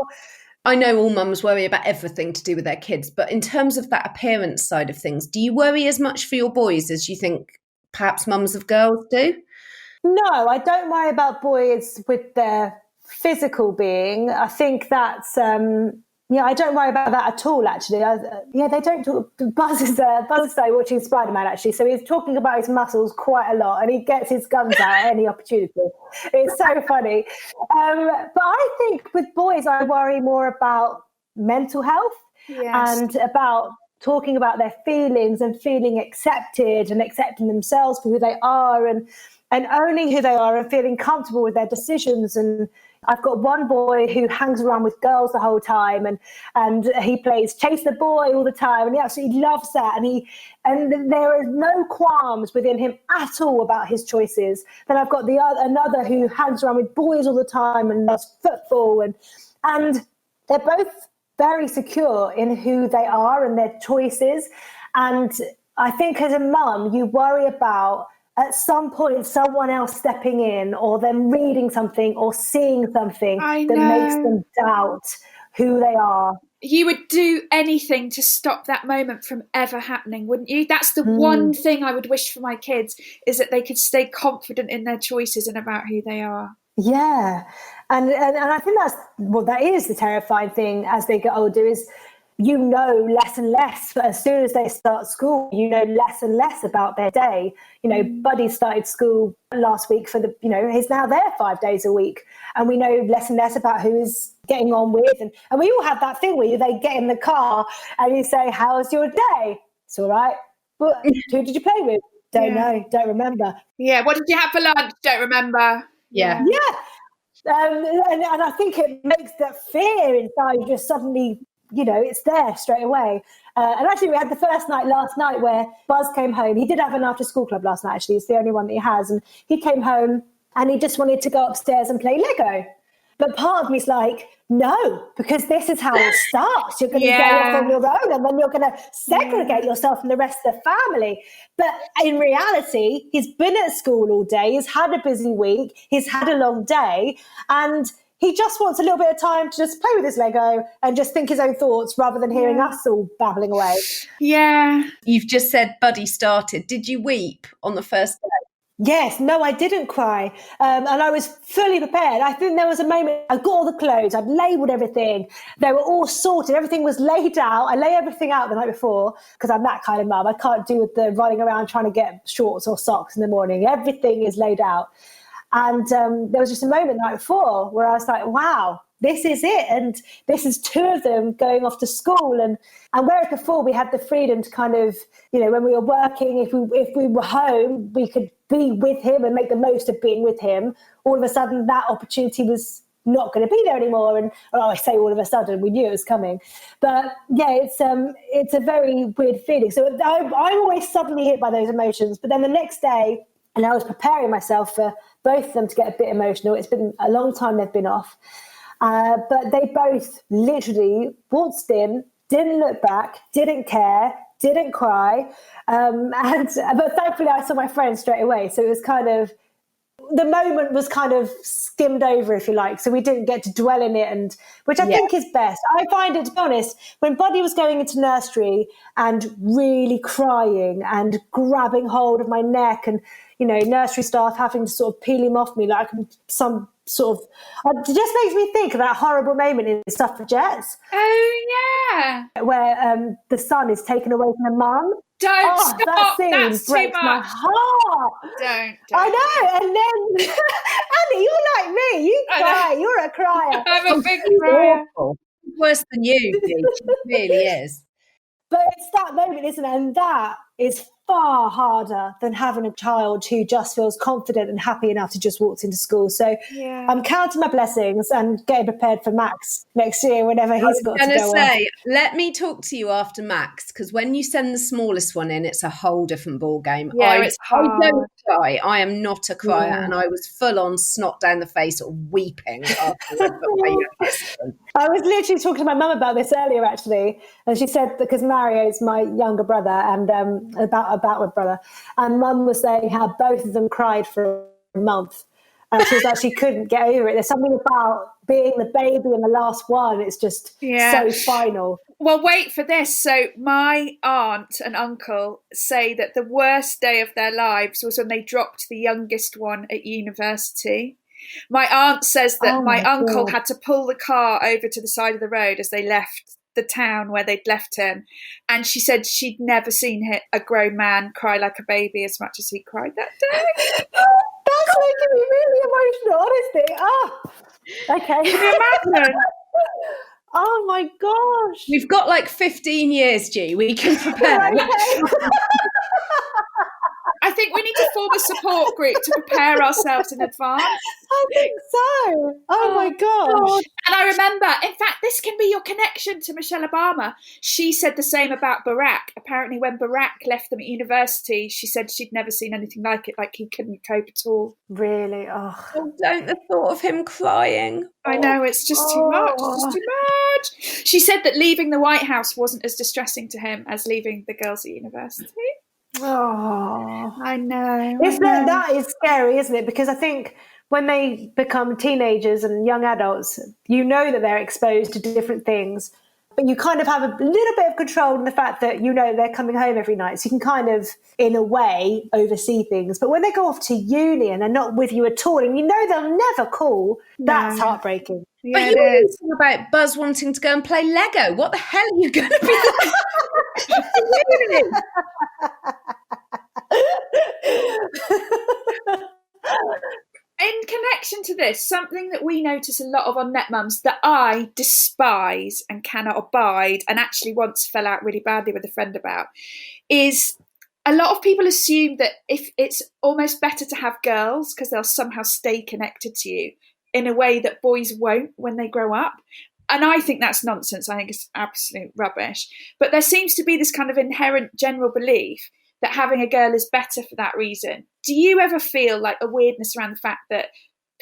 I know all mums worry about everything to do with their kids, but in terms of that appearance side of things, do you worry as much for your boys as you think perhaps mums of girls do? No, I don't worry about boys with their physical being. I think that's, I don't worry about that at all, actually. They don't talk. Buzz is watching Spider-Man, actually, so he's talking about his muscles quite a lot, and he gets his guns out at any opportunity. It's so funny. But I think with boys, I worry more about mental health and about talking about their feelings and feeling accepted and accepting themselves for who they are and owning who they are and feeling comfortable with their decisions. And I've got one boy who hangs around with girls the whole time, and he plays chase the boy all the time, and he absolutely loves that. And there are no qualms within him at all about his choices. Then I've got another who hangs around with boys all the time and loves football, and they're both very secure in who they are and their choices. And I think as a mum, you worry about at some point someone else stepping in or them reading something or seeing something that makes them doubt who they are. You would do anything to stop that moment from ever happening, wouldn't you? That's the one thing I would wish for my kids, is that they could stay confident in their choices and about who they are. Yeah. And I think that is the terrifying thing as they get older, is you know less and less. But as soon as they start school, you know less and less about their day. Buddy started school last week he's now there 5 days a week. And we know less and less about who is getting on with. And we all have that thing where they get in the car and you say, how's your day? It's all right. But who did you play with? Don't know. Don't remember. Yeah. What did you have for lunch? Don't remember. Yeah. Yeah. And I think it makes that fear inside just suddenly, it's there straight away. And actually, we had the first night last night where Buzz came home. He did have an after-school club last night, actually. It's the only one that he has. And he came home and he just wanted to go upstairs and play Lego. But part of me's like, no, because this is how it starts. You're going to go off on your own, and then you're going to segregate yourself from the rest of the family. But in reality, he's been at school all day. He's had a busy week. He's had a long day. And he just wants a little bit of time to just play with his Lego and just think his own thoughts rather than hearing us all babbling away. Yeah. You've just said Buddy started. Did you weep on the first day? Yes, no, I didn't cry. And I was fully prepared. I think there was a moment, I got all the clothes, I'd labelled everything. They were all sorted. Everything was laid out. I lay everything out the night before because I'm that kind of mum. I can't do with the running around trying to get shorts or socks in the morning. Everything is laid out. And there was just a moment the night before where I was like, wow, this is it. And this is two of them going off to school. And whereas before we had the freedom to kind of, when we were working, if we were home, we could be with him and make the most of being with him. All of a sudden that opportunity was not going to be there anymore. And I say all of a sudden, we knew it was coming. But yeah, it's a very weird feeling. So I'm always suddenly hit by those emotions. But then the next day, and I was preparing myself for both of them to get a bit emotional. It's been a long time they've been off. But they both literally waltzed in, didn't look back, didn't care, didn't cry. But thankfully I saw my friend straight away. So it was kind of, the moment was kind of skimmed over, if you like. So we didn't get to dwell in it, which I think is best. I find it, to be honest, when Buddy was going into nursery and really crying and grabbing hold of my neck and, nursery staff having to sort of peel him off me like some sort of, it just makes me think of that horrible moment in Suffragettes. Oh, yeah. Where the son is taken away from the mum. Don't stop. That scene That's breaks my heart. Don't. I know. And then, Annie, you're like me. You cry. You're a crier. I'm a big crier. Worse than you, Dee. She really is. But it's that moment, isn't it? And that is far harder than having a child who just feels confident and happy enough to just walk into school. So I'm counting my blessings and getting prepared for Max next year whenever he's got to go on. Let me talk to you after Max, because when you send the smallest one in, it's a whole different ball game. Yeah, it's hard. I don't cry. I am not a crier, and I was full on snot down the face or weeping after I put my youngest one. I was literally talking to my mum about this earlier, actually, and she said, because Mario is my younger brother, and about my brother, and Mum was saying how both of them cried for a month. She was like, she couldn't get over it. There's something about being the baby and the last one. It's just so final. Well, wait for this. So my aunt and uncle say that the worst day of their lives was when they dropped the youngest one at university. My aunt says that my uncle had to pull the car over to the side of the road as they left the town where they'd left him, and she said she'd never seen a grown man cry like a baby as much as he cried that day. That's making me really emotional, honestly. Okay. Can you imagine? Oh my gosh. We've got like 15 years, G. We can prepare. I think we need to form a support group to prepare ourselves in advance. I think so. Oh my gosh. And I remember, in fact, this can be your connection to Michelle Obama. She said the same about Barack. Apparently, when Barack left them at university, she said she'd never seen anything like it, like he couldn't cope at all. Really? Oh, don't the thought of him crying. I know, it's just too much. It's just too much. She said that leaving the White House wasn't as distressing to him as leaving the girls at university. Oh, I know. That is scary, isn't it? Because I think when they become teenagers and young adults, you know that they're exposed to different things, but you kind of have a little bit of control in the fact that you know they're coming home every night. So you can kind of, in a way, oversee things. But when they go off to uni and they're not with you at all, and you know they'll never call, that's heartbreaking. Yeah, but you always talk about Buzz wanting to go and play Lego. What the hell are you going to be doing? In connection to this, something that we notice a lot of on NetMums that I despise and cannot abide, and actually once fell out really badly with a friend about, is a lot of people assume that if it's almost better to have girls because they'll somehow stay connected to you in a way that boys won't when they grow up. And I think that's nonsense. I think it's absolute rubbish. But there seems to be this kind of inherent general belief that having a girl is better for that reason. Do you ever feel like a weirdness around the fact that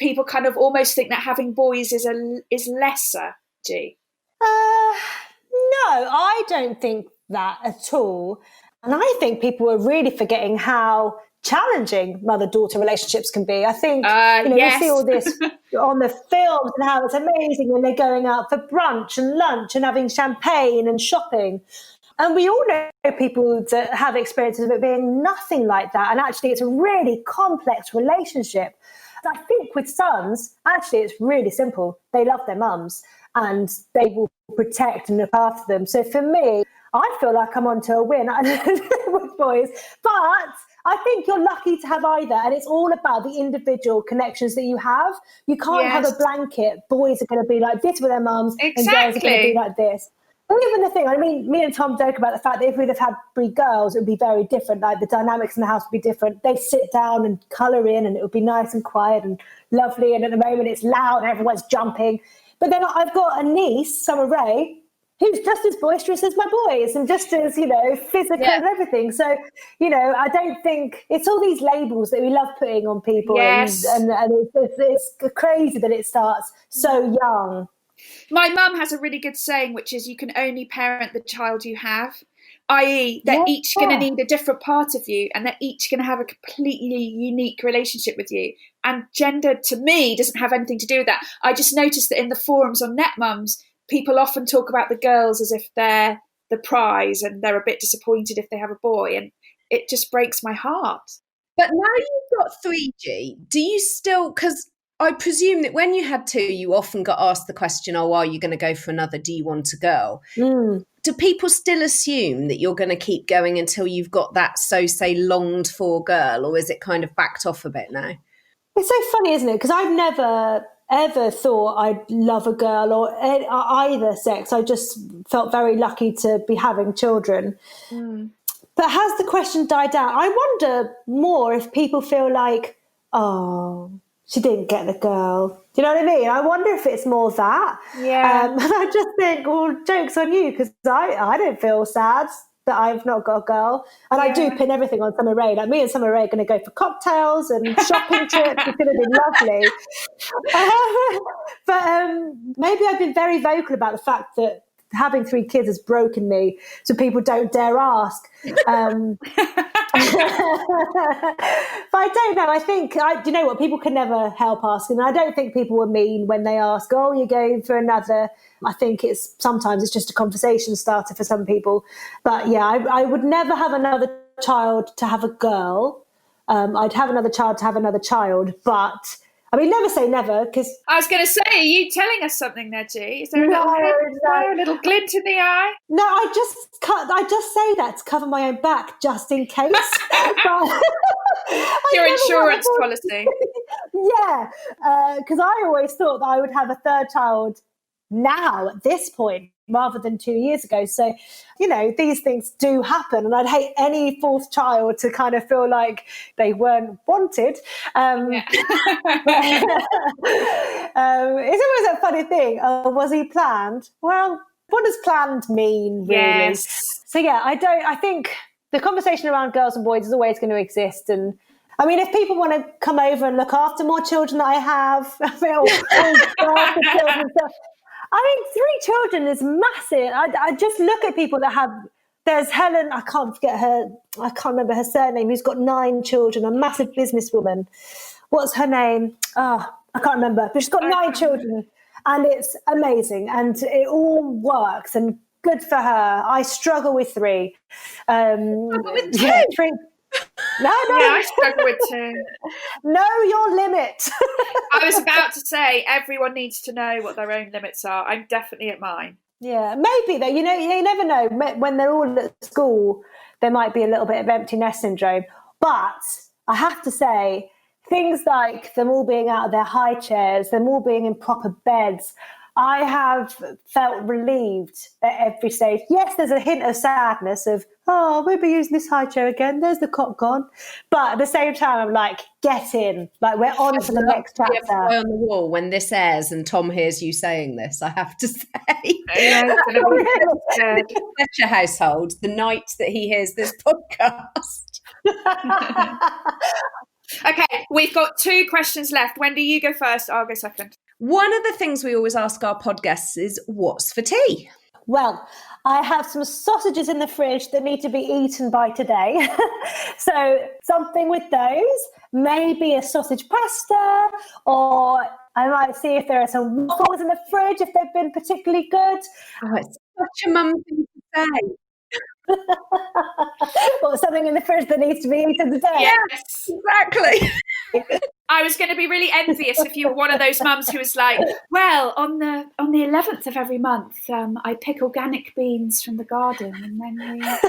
people kind of almost think that having boys is lesser, G? No, I don't think that at all. And I think people are really forgetting how challenging mother-daughter relationships can be. I think you see all this on the films and how it's amazing when they're going out for brunch and lunch and having champagne and shopping. And we all know people that have experiences of it being nothing like that. And actually, it's a really complex relationship. I think with sons, actually, it's really simple. They love their mums and they will protect and look after them. So for me, I feel like I'm onto a win with boys. But I think you're lucky to have either. And it's all about the individual connections that you have. You can't have a blanket. Boys are going to be like this with their mums and girls are going to be like this. Even the thing, I mean, me and Tom joke about the fact that if we'd have had 3 girls, it would be very different. Like the dynamics in the house would be different. They'd sit down and colour in and it would be nice and quiet and lovely. And at the moment it's loud and everyone's jumping. But then I've got a niece, Summer Rae, who's just as boisterous as my boys and just as, physical and everything. So, I don't think it's all these labels that we love putting on people. Yes. And it's crazy that it starts so young. My mum has a really good saying, which is you can only parent the child you have, i.e. they're each going to need a different part of you and they're each going to have a completely unique relationship with you. And gender, to me, doesn't have anything to do with that. I just noticed that in the forums on NetMums, people often talk about the girls as if they're the prize and they're a bit disappointed if they have a boy. And it just breaks my heart. But now you've got 3G, do you still, because I presume that when you had 2, you often got asked the question, are you going to go for another? Do you want a girl? Do people still assume that you're going to keep going until you've got that, say, longed for girl, or is it kind of backed off a bit now? It's so funny, isn't it? Because I've never, ever thought I'd love a girl or either sex. I just felt very lucky to be having children. But has the question died down? I wonder more if people feel like, she didn't get the girl. Do you know what I mean? I wonder if it's more that. Yeah. And I just think, well, joke's on you, because I don't feel sad that I've not got a girl. And I do pin everything on Summer Rae. Like me and Summer Rae are going to go for cocktails and shopping trips. It's going to be lovely. But maybe I've been very vocal about the fact that having 3 kids has broken me, so people don't dare ask. But I don't know. I think, you know what, people can never help asking. I don't think people were mean when they ask, you're going for another. I think sometimes it's just a conversation starter for some people. But yeah, I would never have another child to have a girl. I'd have another child to have another child. But I mean, never say never, because I was going to say, are you telling us something there, G? Is there a little glint in the eye? No, I just say that to cover my own back, just in case. Your insurance policy. Yeah, because I always thought that I would have a 3rd child now at this point. rather than 2 years ago. So, these things do happen. And I'd hate any fourth child to kind of feel like they weren't wanted. It's always a funny thing. Oh, was he planned? Well, what does planned mean, really? Yes. So, I think the conversation around girls and boys is always going to exist. And I mean, if people want to come over and look after more children that I have, I mean, 3 children is massive. I just look at people that have, there's Helen, I can't remember her surname, who's got 9 children, a massive businesswoman. What's her name? Oh, I can't remember, but she's got 9 children and it's amazing and it all works and good for her. I struggle with 3. With 2? Yeah, 3. No. Yeah, I struggle with 2. Know your limit. I was about to say, everyone needs to know what their own limits are. I'm definitely at mine. Yeah, maybe though. You never know. When they're all at school, there might be a little bit of empty nest syndrome. But I have to say, things like them all being out of their high chairs, them all being in proper beds, I have felt relieved at every stage. Yes, there's a hint of sadness of, oh, we'll be using this high chair again. There's the cot gone. But at the same time, I'm like, get in. Like, we're on to the next chapter. On the wall when this airs and Tom hears you saying this, I have to say. Fletcher household, the night that he hears this podcast. Okay, we've got 2 questions left. Wendy, you go first. I'll go second. One of the things we always ask our podcasts is, what's for tea? Well, I have some sausages in the fridge that need to be eaten by today. So something with those, maybe a sausage pasta, or I might see if there are some waffles in the fridge if they've been particularly good. Oh, it's such a mum thing to say. Or something in the fridge that needs to be eaten today. Yes, exactly. I was going to be really envious if you were one of those mums who was like, well, on the 11th of every month, I pick organic beans from the garden, and then we. I've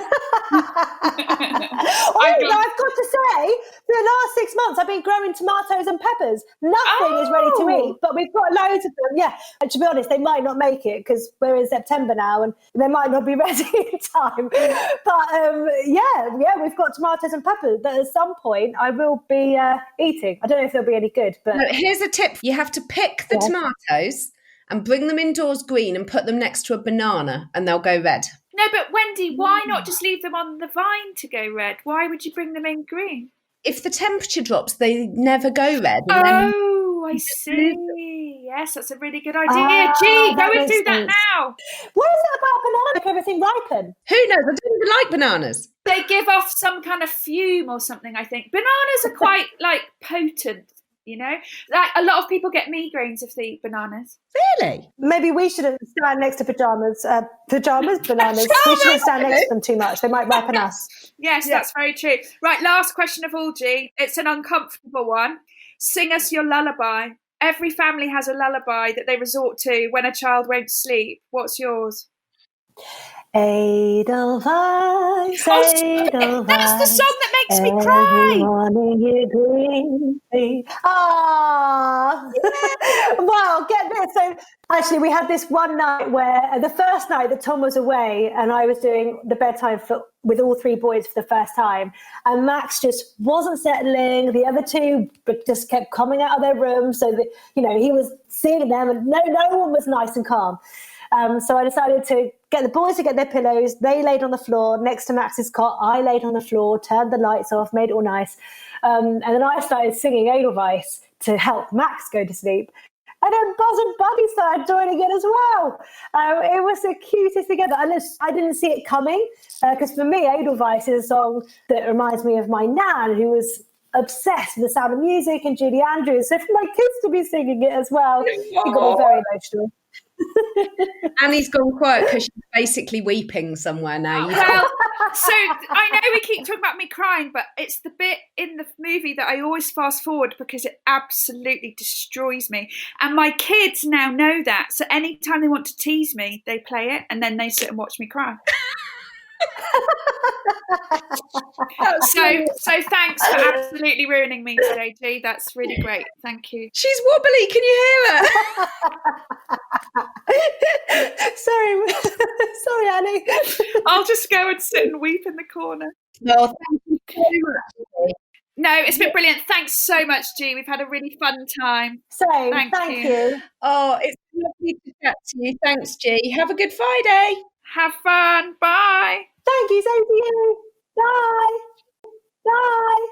got to say, for the last 6 months, I've been growing tomatoes and peppers. Nothing is ready to eat, but we've got loads of them. Yeah, and to be honest, they might not make it because we're in September now, and they might not be ready in time. But we've got tomatoes and peppers that at some point I will be eating. I don't know if they'll be any good, but here's a tip: you have to pick the tomatoes and bring them indoors green and put them next to a banana, and they'll go red. No, but Wendy, why not just leave them on the vine to go red? Why would you bring them in green? If the temperature drops, they never go red. Oh, I see. Yes, that's a really good idea. Gee, go and do that now. What is it about banana make everything ripen? Who knows? I don't even like bananas. They give off some kind of fume or something, I think. Bananas are quite, potent, Like, a lot of people get migraines if they eat bananas. Really? Maybe we shouldn't stand next to bananas. We shouldn't stand next to them too much. They might ripen us. Yes, that's very true. Right, last question of all, G. It's an uncomfortable one. Sing us your lullaby. Every family has a lullaby that they resort to when a child won't sleep. What's yours? Edelweiss, Edelweiss. That's the song that makes me cry. Every morning you greet me. Ah, well, get this. So actually, we had this one night where the first night that Tom was away, and I was doing the bedtime with all 3 boys for the first time, and Max just wasn't settling. The other 2 just kept coming out of their room, so that he was seeing them, and no one was nice and calm. So I decided to get the boys to get their pillows. They laid on the floor next to Max's cot. I laid on the floor, turned the lights off, made it all nice. And then I started singing Edelweiss to help Max go to sleep. And then Buzz and Buddy started joining in as well. It was the cutest thing ever. I didn't see it coming because for me, Edelweiss is a song that reminds me of my nan, who was obsessed with The Sound of Music and Julie Andrews. So for my kids to be singing it as well, it got me very emotional. Annie's gone quiet because she's basically weeping somewhere now. Well, so I know we keep talking about me crying, but it's the bit in the movie that I always fast forward because it absolutely destroys me. And my kids now know that. So anytime they want to tease me, they play it and then they sit and watch me cry. So thanks for absolutely ruining me today, G. That's really great. Thank you. She's wobbly. Can you hear her? Sorry, Annie. I'll just go and sit and weep in the corner. Well, thank you very much. No, it's been brilliant. Thanks so much, G. We've had a really fun time. Same. Thank you. Oh, it's lovely to chat to you. Thanks, G. Have a good Friday. Have fun. Bye. Thank you, same to you. Bye. Bye.